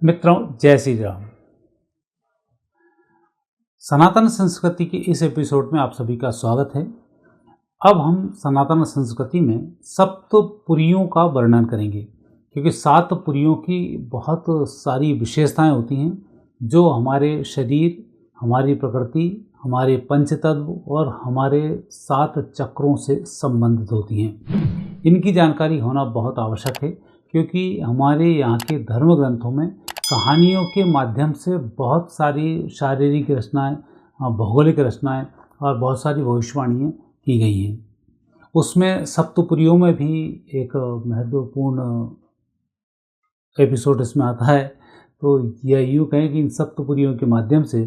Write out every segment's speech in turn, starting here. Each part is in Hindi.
मित्रों, जय श्री राम। सनातन संस्कृति के इस एपिसोड में आप सभी का स्वागत है। अब हम सनातन संस्कृति में सप्तपुरियों का वर्णन करेंगे, क्योंकि 7 पुरियों की बहुत सारी विशेषताएं होती हैं जो हमारे शरीर, हमारी प्रकृति, हमारे पंचतत्व और हमारे 7 चक्रों से संबंधित होती हैं। इनकी जानकारी होना बहुत आवश्यक है, क्योंकि हमारे यहाँ के धर्म ग्रंथों में कहानियों के माध्यम से बहुत सारी शारीरिक रचनाएं, भौगोलिक रचनाएं और बहुत सारी भविष्यवाणियाँ की गई हैं। उसमें सप्तपुरियों में भी एक महत्वपूर्ण एपिसोड इसमें आता है। तो यह यूँ कहें कि इन सप्तपुरियों के माध्यम से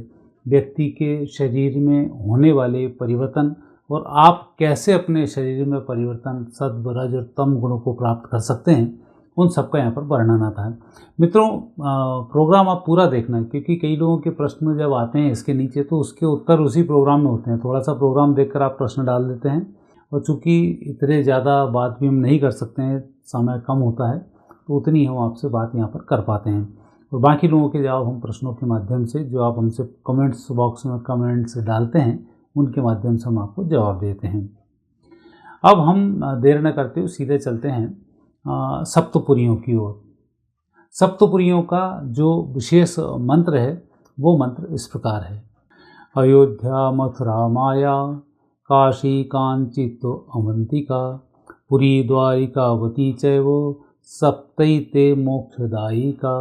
व्यक्ति के शरीर में होने वाले परिवर्तन और आप कैसे अपने शरीर में परिवर्तन सत्व, रज और तम गुणों को प्राप्त कर सकते हैं, उन सबका यहाँ पर वर्णन आता है। मित्रों, प्रोग्राम आप पूरा देखना, क्योंकि कई लोगों के प्रश्न जब आते हैं इसके नीचे तो उसके उत्तर उसी प्रोग्राम में होते हैं। थोड़ा सा प्रोग्राम देखकर आप प्रश्न डाल देते हैं, और चूँकि इतने ज़्यादा बात भी हम नहीं कर सकते हैं, समय कम होता है, तो उतनी हम आपसे बात यहाँ पर कर पाते हैं। और बाकी लोगों के जवाब हम प्रश्नों के माध्यम से, जो आप हमसे कमेंट्स बॉक्स में कमेंट्स डालते हैं, उनके माध्यम से हम आपको जवाब देते हैं। अब हम देर न करते हुए सीधे चलते हैं सप्तपुरियों की ओर। सप्तपुरियों का जो विशेष मंत्र है वो मंत्र इस प्रकार है: अयोध्या, मथुरा, माया, काशी, कांची तो अवंतिका, पुरी, द्वारिकावती चैव सप्तैते मोक्षदायिका।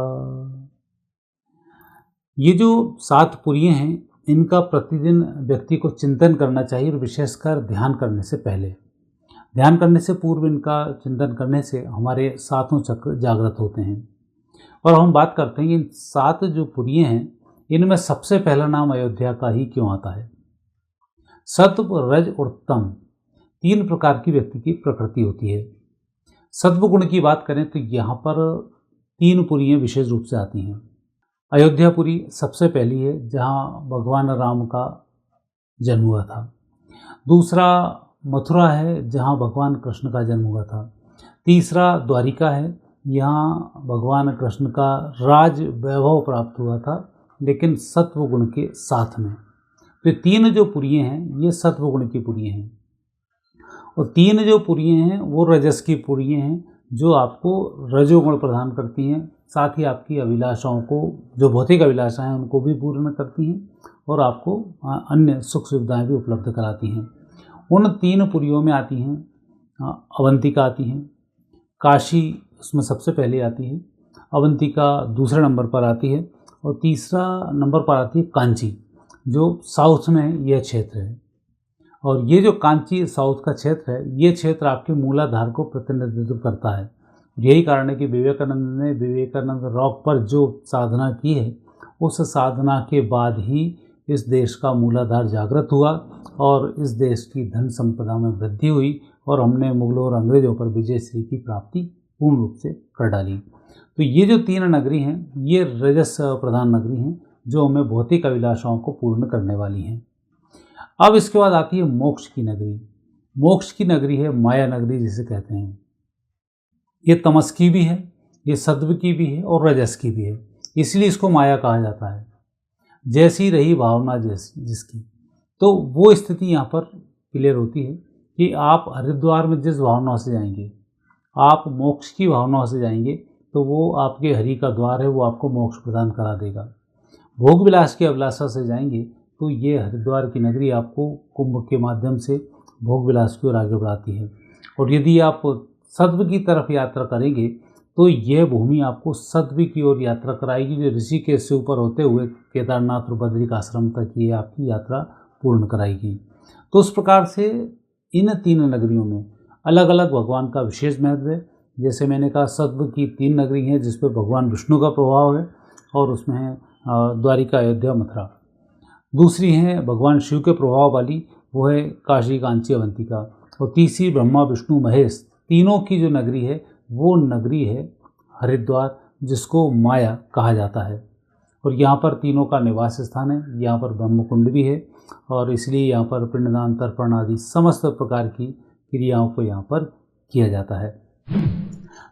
ये जो 7 पुरियां हैं, इनका प्रतिदिन व्यक्ति को चिंतन करना चाहिए, और विशेषकर ध्यान करने से पहले, ध्यान करने से पूर्व इनका चिंतन करने से हमारे 7 चक्र जागृत होते हैं। और हम बात करते हैं कि इन 7 जो पुरियां हैं, इनमें सबसे पहला नाम अयोध्या का ही क्यों आता है। सत्व, रज और तम 3 प्रकार की व्यक्ति की प्रकृति होती है। सत्व गुण की बात करें तो यहाँ पर 3 पुरियां विशेष रूप से आती हैं। अयोध्यापुरी सबसे पहली है, जहाँ भगवान राम का जन्म हुआ था। दूसरा मथुरा है, जहाँ भगवान कृष्ण का जन्म हुआ था। तीसरा द्वारिका है, यहाँ भगवान कृष्ण का राज वैभव प्राप्त हुआ था, लेकिन सत्व गुण के साथ में। तो 3 जो पुरियां हैं ये सत्व गुण की पुरियां हैं, और 3 जो पुरियां हैं वो रजस की पुरियां हैं, जो आपको रजोगुण प्रदान करती हैं, साथ ही आपकी अभिलाषाओं को, जो भौतिक अभिलाषाएं हैं, उनको भी पूर्ण करती हैं, और आपको अन्य सुख सुविधाएं भी उपलब्ध कराती हैं। उन 3 पुरियों में आती हैं अवंतिका आती हैं, काशी उसमें सबसे पहले आती है, अवंतिका दूसरे नंबर पर आती है, और तीसरा नंबर पर आती है कांची, जो साउथ में यह क्षेत्र है। और ये जो कांची साउथ का क्षेत्र है, ये क्षेत्र आपके मूलाधार को प्रतिनिधित्व करता है। यही कारण है कि विवेकानंद रॉक पर जो साधना की है, उस साधना के बाद ही इस देश का मूलाधार जागृत हुआ, और इस देश की धन संपदा में वृद्धि हुई, और हमने मुगलों और अंग्रेजों पर विजयश्री की प्राप्ति पूर्ण रूप से कर डाली। तो ये जो 3 नगरी हैं, ये रजस प्रधान नगरी हैं, जो हमें भौतिक अभिलाषाओं को पूर्ण करने वाली हैं। अब इसके बाद आती है मोक्ष की नगरी। मोक्ष की नगरी है माया नगरी, जिसे कहते हैं। ये तमस की भी है, ये सत्व की भी है, और रजस की भी है, इसलिए इसको माया कहा जाता है। जैसी रही भावना जिसकी, तो वो स्थिति यहाँ पर क्लियर होती है कि आप हरिद्वार में जिस भावना से जाएंगे, आप मोक्ष की भावना से जाएंगे, तो वो आपके हरि का द्वार है, वो आपको मोक्ष प्रदान करा देगा। भोग विलास की अभिलाषा से जाएंगे, तो ये हरिद्वार की नगरी आपको कुंभ के माध्यम से भोग विलास की ओर आगे बढ़ाती है। और यदि आप सत्व की तरफ यात्रा करेंगे, तो यह भूमि आपको सत्व की ओर यात्रा कराएगी, जो ऋषिकेश से ऊपर होते हुए केदारनाथ और बद्रिक आश्रम तक ये आपकी यात्रा पूर्ण कराएगी। तो उस प्रकार से इन 3 नगरियों में अलग अलग भगवान का विशेष महत्व है। जैसे मैंने कहा, सत्व की 3 नगरी हैं जिस पर भगवान विष्णु का प्रभाव है, और उसमें है द्वारिका, अयोध्या, मथुरा। दूसरी है भगवान शिव के प्रभाव वाली, वो है काशी, कांची, अवंतिका। और तीसरी ब्रह्मा, विष्णु, महेश तीनों की जो नगरी है, वो नगरी है हरिद्वार, जिसको माया कहा जाता है। और यहाँ पर तीनों का निवास स्थान है। यहाँ पर ब्रह्मकुंड भी है, और इसलिए यहाँ पर पिंडदान, तर्पण आदि समस्त प्रकार की क्रियाओं को यहाँ पर किया जाता है।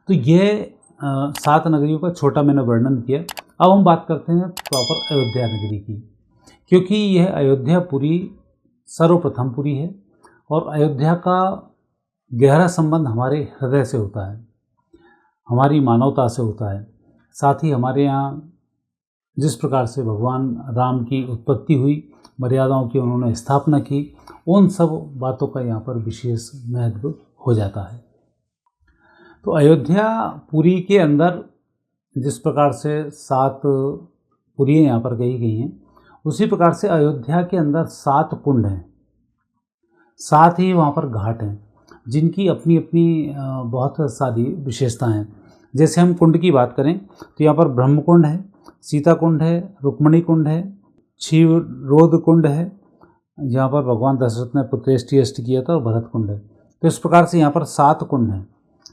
तो यह 7 नगरियों का छोटा मैंने वर्णन किया। अब हम बात करते हैं प्रॉपर अयोध्या नगरी की, क्योंकि यह अयोध्यापुरी सर्वप्रथमपुरी है और अयोध्या का गहरा संबंध हमारे हृदय से होता है, हमारी मानवता से होता है। साथ ही हमारे यहाँ जिस प्रकार से भगवान राम की उत्पत्ति हुई, मर्यादाओं की उन्होंने स्थापना की, उन सब बातों का यहाँ पर विशेष महत्व हो जाता है। तो अयोध्या पुरी के अंदर जिस प्रकार से 7 पुरियाँ यहाँ पर कही गई हैं, उसी प्रकार से अयोध्या के अंदर 7 कुंड हैं, साथ ही वहाँ पर घाट हैं जिनकी अपनी अपनी बहुत सारी विशेषताएं हैं। जैसे हम कुंड की बात करें तो यहाँ पर ब्रह्म कुंड है, सीता कुंड है, रुक्मणी कुंड है, क्षीरोद कुंड है, जहाँ पर भगवान दशरथ ने पुत्रेष्टि अष्ट किया था, और भरत कुंड है। तो इस प्रकार से यहाँ पर 7 कुंड हैं।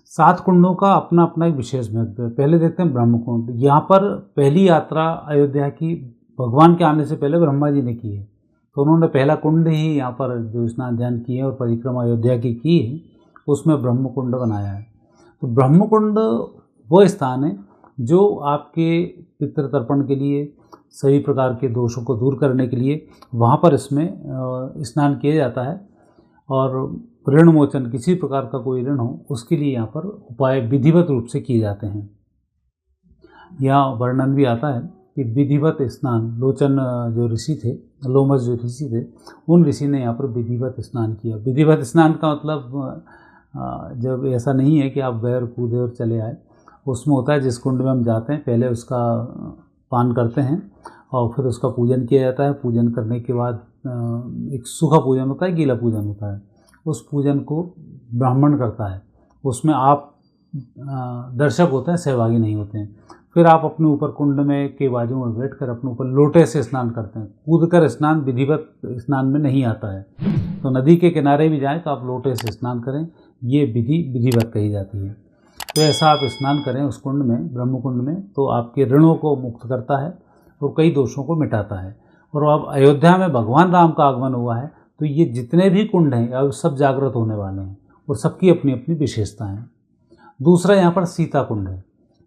7 कुंडों का अपना अपना एक विशेष महत्व है। पहले देखते हैं ब्रह्म कुंड। यहाँ पर पहली यात्रा अयोध्या की भगवान के आने से पहले ब्रह्मा जी ने की है, तो उन्होंने पहला कुंड ही यहाँ पर जो स्नान ध्यान किए और परिक्रमा अयोध्या की है, उसमें ब्रह्म कुंड बनाया है। तो ब्रह्म कुंड वो स्थान है जो आपके पितृतर्पण के लिए, सभी प्रकार के दोषों को दूर करने के लिए वहाँ पर इसमें स्नान किया जाता है, और ऋण मोचन, किसी प्रकार का कोई ऋण हो उसके लिए यहाँ पर उपाय विधिवत रूप से किए जाते हैं। यहाँ वर्णन भी आता है कि विधिवत स्नान, लोचन जो ऋषि थे, लोमस जो ऋषि थे, उन ऋषि ने यहाँ पर विधिवत स्नान किया। विधिवत स्नान का मतलब जब ऐसा नहीं है कि आप गए और कूदे और चले आए, उसमें होता है जिस कुंड में हम जाते हैं पहले उसका पान करते हैं और फिर उसका पूजन किया जाता है। पूजन करने के बाद एक सूखा पूजन होता है, गीला पूजन होता है। उस पूजन को ब्राह्मण करता है, उसमें आप दर्शक होते हैं, सहभागी नहीं होते हैं। फिर आप अपने ऊपर कुंड में के बाजू में बैठकर अपने ऊपर लोटे से स्नान करते हैं। कूदकर स्नान विधिवत स्नान में नहीं आता है, तो नदी के किनारे भी जाएं तो आप लोटे से स्नान करें, ये विधि विधिवत कही जाती है। तो ऐसा आप स्नान करें उस कुंड में, ब्रह्म कुंड में, तो आपके ऋणों को मुक्त करता है और कई दोषों को मिटाता है। और अब अयोध्या में भगवान राम का आगमन हुआ है, तो ये जितने भी कुंड हैं अब सब जागृत होने वाले हैं और सबकी अपनी अपनी विशेषता है। दूसरा यहाँ पर सीता कुंड है।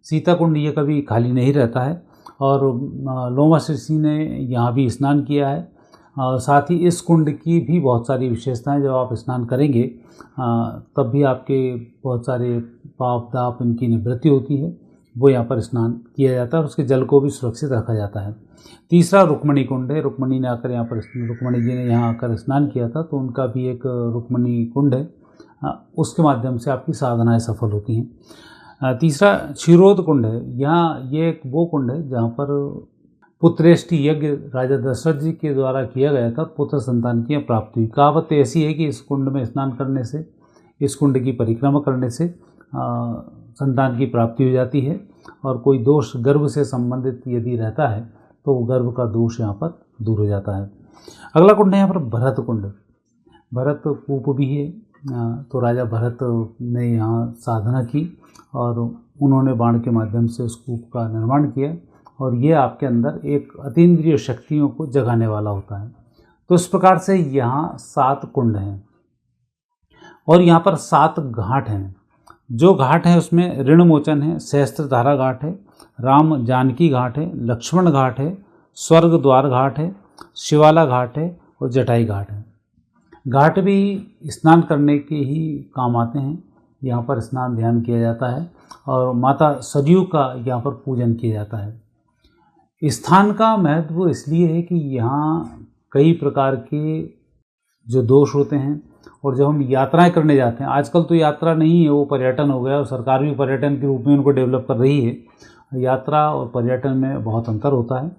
सीता कुंड ये कभी खाली नहीं रहता है, और लोमस ऋषि ने यहाँ भी स्नान किया है। और साथ ही इस कुंड की भी बहुत सारी विशेषताएं, जब आप स्नान करेंगे तब भी आपके बहुत सारे पाप दाप इनकी निवृत्ति होती है, वो यहाँ पर स्नान किया जाता है और उसके जल को भी सुरक्षित रखा जाता है। तीसरा रुक्मणी कुंड है। रुक्मणी ने आकर यहाँ पर, रुक्मणी जी ने यहाँ आकर स्नान किया था, तो उनका भी एक रुक्मणी कुंड है, उसके माध्यम से आपकी साधनाएं सफल होती हैं। तीसरा क्षीरोद कुंड है। यहाँ ये एक वो कुंड है जहाँ पर पुत्रेष्टि यज्ञ राजा दशरथ जी के द्वारा किया गया था, पुत्र संतान की प्राप्ति हुई। कहावत ऐसी है कि इस कुंड में स्नान करने से, इस कुंड की परिक्रमा करने से संतान की प्राप्ति हो जाती है, और कोई दोष गर्भ से संबंधित यदि रहता है तो गर्भ का दोष यहाँ पर दूर हो जाता है। अगला कुंड है यहाँ पर भरत कुंड। भरत कूप भी है, तो राजा भरत ने यहाँ साधना की और उन्होंने बाण के माध्यम से उस कूप का निर्माण किया, और ये आपके अंदर एक अतीन्द्रिय शक्तियों को जगाने वाला होता है। तो इस प्रकार से यहाँ 7 कुंड हैं और यहाँ पर 7 घाट हैं। जो घाट हैं उसमें ऋण मोचन है, सहस्त्रधारा घाट है, राम जानकी घाट है, लक्ष्मण घाट है, स्वर्ग द्वार घाट है, शिवाला घाट है और जटाई घाट है। घाट भी स्नान करने के ही काम आते हैं। यहाँ पर स्नान ध्यान किया जाता है और माता सरयू का यहाँ पर पूजन किया जाता है। स्थान का महत्व इसलिए है कि यहाँ कई प्रकार के जो दोष होते हैं, और जब हम यात्राएं करने जाते हैं, आजकल तो यात्रा नहीं है, वो पर्यटन हो गया और सरकार भी पर्यटन के रूप में उनको डेवलप कर रही है। यात्रा और पर्यटन में बहुत अंतर होता है।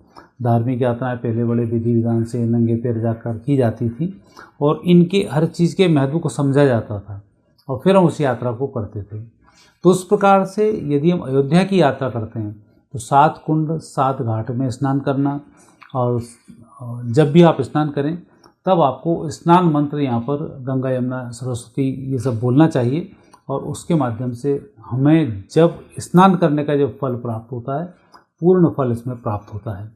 धार्मिक यात्राएं पहले बड़े विधि विधान से नंगे पैर जाकर की जाती थी और इनके हर चीज़ के महत्व को समझा जाता था और फिर हम उस यात्रा को करते थे। तो उस प्रकार से यदि हम अयोध्या की यात्रा करते हैं तो 7 कुंड 7 घाट में स्नान करना, और जब भी आप स्नान करें तब आपको स्नान मंत्र यहाँ पर गंगा यमुना सरस्वती ये सब बोलना चाहिए, और उसके माध्यम से हमें जब स्नान करने का जब फल प्राप्त होता है, पूर्ण फल इसमें प्राप्त होता है।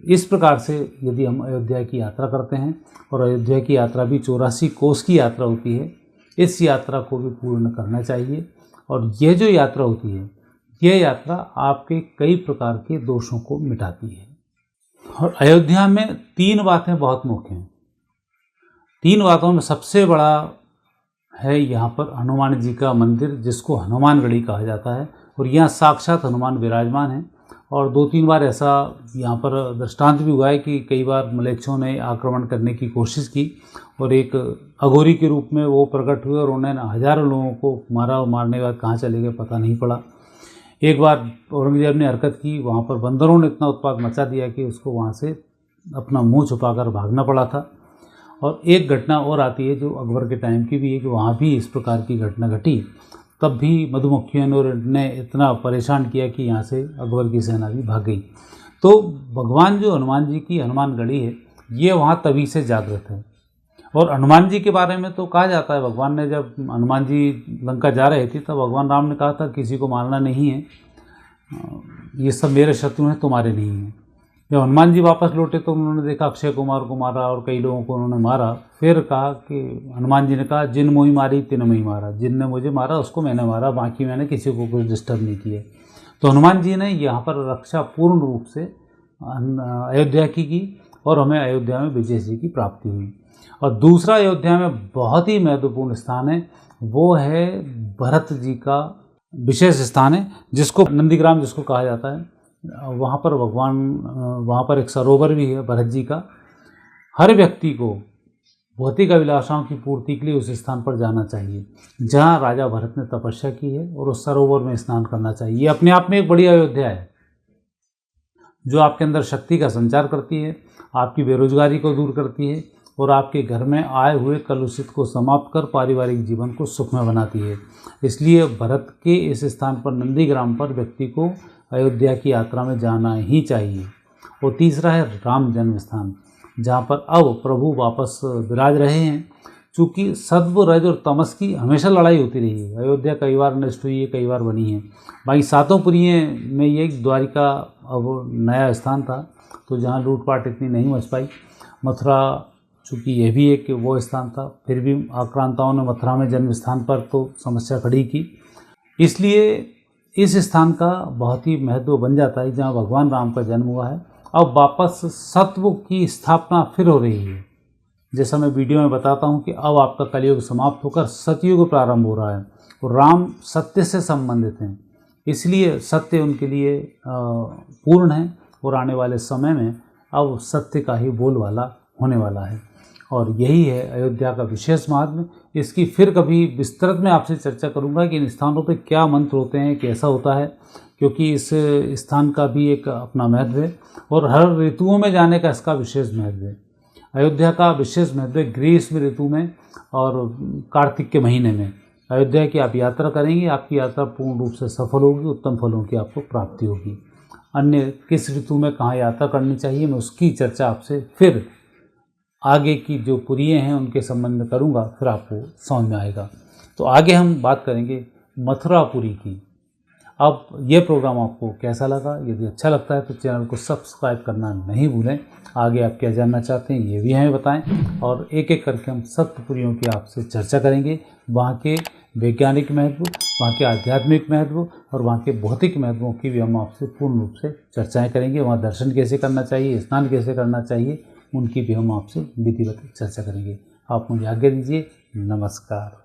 इस प्रकार से यदि हम अयोध्या की यात्रा करते हैं, और अयोध्या की यात्रा भी 84 कोस की यात्रा होती है, इस यात्रा को भी पूर्ण करना चाहिए। और यह जो यात्रा होती है यह यात्रा आपके कई प्रकार के दोषों को मिटाती है। और अयोध्या में 3 बातें बहुत मुख्य हैं। 3 बातों में सबसे बड़ा है यहाँ पर हनुमान जी का मंदिर, जिसको हनुमानगढ़ी कहा जाता है, और यहाँ साक्षात हनुमान विराजमान हैं। और 2-3 बार ऐसा यहाँ पर दृष्टांत भी हुआ है कि कई बार म्लेच्छों ने आक्रमण करने की कोशिश की और एक अघोरी के रूप में वो प्रकट हुए और उन्होंने हजारों लोगों को मारा, और मारने के बाद कहाँ चले गए पता नहीं पड़ा। एक बार औरंगजेब ने हरकत की, वहाँ पर बंदरों ने इतना उत्पात मचा दिया कि उसको वहाँ से अपना मुंह छुपाकर भागना पड़ा था। और एक घटना और आती है जो अकबर के टाइम की भी है कि वहाँ भी इस प्रकार की घटना घटी। तब भी मधुमक्खियों ने इतना परेशान किया कि यहाँ से अकबर की सेना भी भाग गई। तो भगवान जो हनुमान जी की हनुमानगढ़ी है, ये वहाँ तभी से जागृत है। और हनुमान जी के बारे में तो कहा जाता है, भगवान ने जब हनुमान जी लंका जा रहे थे तब भगवान राम ने कहा था किसी को मारना नहीं है, ये सब मेरे शत्रु हैं, तुम्हारे नहीं हैं। जब हनुमान जी वापस लौटे तो उन्होंने देखा अक्षय कुमार को मारा और कई लोगों को उन्होंने मारा। फिर कहा कि हनुमान जी ने कहा जिन मोही मारी तिन मोही मारा, जिनने मुझे मारा उसको मैंने मारा, बाकी मैंने किसी को कुछ डिस्टर्ब नहीं किया। तो हनुमान जी ने यहाँ पर रक्षा पूर्ण रूप से अयोध्या की और हमें अयोध्या में विजय जी की प्राप्ति हुई। और दूसरा अयोध्या में बहुत ही महत्वपूर्ण स्थान है, वो है भरत जी का विशेष स्थान है, जिसको नंदीग्राम जिसको कहा जाता है। वहाँ पर वहाँ पर एक सरोवर भी है भरत जी का। हर व्यक्ति को भौतिक अभिलाषाओं की पूर्ति के लिए उस स्थान पर जाना चाहिए जहाँ राजा भरत ने तपस्या की है, और उस सरोवर में स्नान करना चाहिए। ये अपने आप में एक बड़ी अयोध्या है जो आपके अंदर शक्ति का संचार करती है, आपकी बेरोजगारी को दूर करती है और आपके घर में आए हुए कलुषित को समाप्त कर पारिवारिक जीवन को सुखमय बनाती है। इसलिए भरत के इस स्थान पर नंदीग्राम पर व्यक्ति को अयोध्या की यात्रा में जाना ही चाहिए। और तीसरा है राम जन्म स्थान, जहाँ पर अब प्रभु वापस विराज रहे हैं। चूँकि सत्व रज और तमस की हमेशा लड़ाई होती रही है। अयोध्या कई बार नष्ट हुई है, कई बार बनी है। बाकी 7 पुरियों में ये द्वारिका अब नया स्थान था, तो जहाँ लूटपाट इतनी नहीं मच पाई। मथुरा चूँकि यह भी एक वो स्थान था, फिर भी आक्रांताओं ने मथुरा में जन्म स्थान पर तो समस्या खड़ी की। इसलिए इस स्थान का बहुत ही महत्व बन जाता है जहाँ भगवान राम का जन्म हुआ है। अब वापस सत्व की स्थापना फिर हो रही है। जैसा मैं वीडियो में बताता हूँ कि अब आपका कलयुग समाप्त होकर सतयुग प्रारंभ हो रहा है और राम सत्य से संबंधित हैं, इसलिए सत्य उनके लिए पूर्ण है और आने वाले समय में अब सत्य का ही बोलबाला होने वाला है। और यही है अयोध्या का विशेष महात्म्य। इसकी फिर कभी विस्तृत में आपसे चर्चा करूंगा कि इन स्थानों पे क्या मंत्र होते हैं, कैसा होता है, क्योंकि इस स्थान का भी एक अपना महत्व है और हर ऋतुओं में जाने का इसका विशेष महत्व है। अयोध्या का विशेष महत्व है ग्रीष्म ऋतु में और कार्तिक के महीने में अयोध्या की आप यात्रा करेंगे, आपकी यात्रा पूर्ण रूप से सफल होगी, उत्तम फलों की आपको प्राप्ति होगी। अन्य किस ऋतु में कहाँ यात्रा करनी चाहिए, मैं उसकी चर्चा आपसे फिर आगे की जो पुरियाँ हैं उनके संबंध में करूँगा, फिर आपको समझ में आएगा। तो आगे हम बात करेंगे मथुरापुरी की। अब ये प्रोग्राम आपको कैसा लगा? यदि अच्छा लगता है तो चैनल को सब्सक्राइब करना नहीं भूलें। आगे आप क्या जानना चाहते हैं ये भी हमें बताएं और एक एक करके हम सप्तपुरियों की आपसे चर्चा करेंगे। वहाँ के वैज्ञानिक महत्व, वहाँ के आध्यात्मिक महत्व और वहाँ के भौतिक महत्वों की भी हम आपसे पूर्ण रूप से चर्चाएँ करेंगे। वहाँ दर्शन कैसे करना चाहिए, स्नान कैसे करना चाहिए, उनकी भी हम आपसे विधिवत चर्चा करेंगे। आप मुझे आज्ञा दीजिए। नमस्कार।